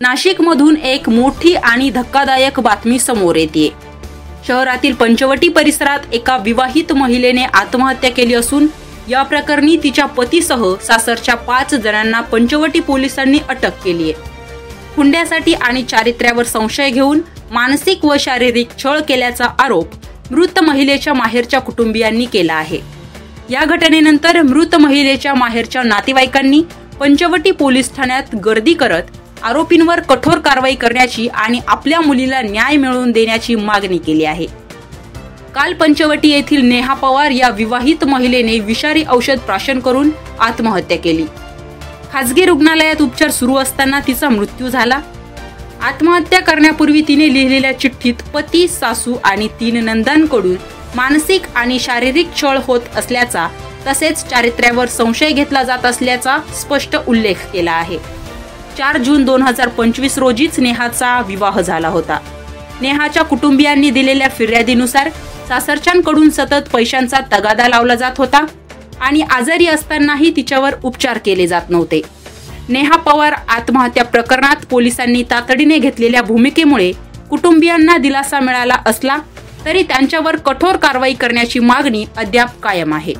नाशिकमधून एक मोठी आणि धक्कादायक बातमी समोर येते। शहरातील पंचवटी परिसरात एका विवाहित महिलेने आत्महत्या केली असून या प्रकरणी तिच्या पतीसह सासरच्या 5 जणांना पंचवटी पोलिसांनी अटक केली आहे। हुंड्यासाठी आणि चारित्र्यावर संशय घेऊन मानसिक व शारीरिक छळ केल्याचा आरोप मृत महिलेच्या माहेरच्या कुटुंबियांनी केला आहे। या घटनेनंतर मृत महिलेच्या माहेरच्या नातेवाईकांनी पंचवटी पोलीस ठाण्यात गर्दी करत आरोपींवर कठोर कारवाई करण्याची आणि आपल्या मुलीला न्याय मिळवून देण्याची मागणी केली आहे। काल पंचवटी येथील नेहा पवार या विवाहित महिलेने विषारी औषध प्राशन करून आत्महत्या केली। खासगी रुग्णालयात उपचार सुरू असताना तिचा मृत्यू झाला। आत्महत्या करण्यापूर्वी तिने लिहिलेल्या चिठ्ठीत पती, सासू आणि 3 नंदांकडून मानसिक आणि शारीरिक छळ होत असल्याचा तसेच चारित्र्यावर संशय घेतला जात असल्याचा स्पष्ट उल्लेख केला आहे। 4 जून 2025 रोजीच नेहाचा विवाह झाला होता। नेहाच्या कुटुंबियांनी दिलेल्या फिर्यादीनुसार सासरच्यांकडून सतत पैशांचा तगादा लावला जात होता आणि आजारी असतानाही तिच्यावर उपचार केले जात नव्हते। नेहा पवार आत्महत्या प्रकरणात पोलिसांनी तातडीने घेतलेल्या भूमिकेमुळे कुटुंबियांना दिलासा मिळाला असला तरी त्यांच्यावर कठोर कारवाई करण्याची मागणी अद्याप कायम आहे।